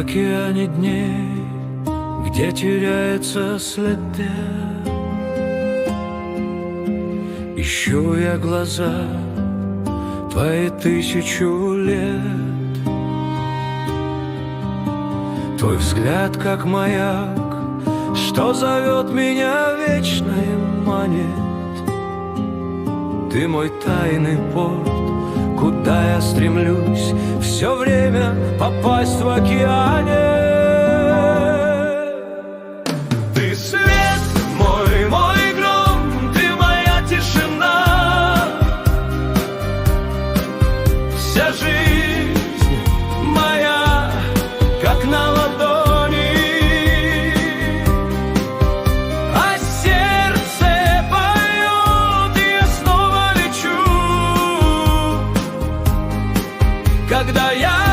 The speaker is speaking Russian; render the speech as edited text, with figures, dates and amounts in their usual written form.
океане дней, где теряется след пер. Ищу я глаза твои 1000 лет. Твой взгляд как маяк, что зовет меня вечно и манит. Ты мой тайный порт, куда я стремлюсь все время попасть в океане. Ты свет мой, мой гром, ты моя тишина. Вся жизнь моя, как на ладони, а сердце поет, и я снова лечу, когда я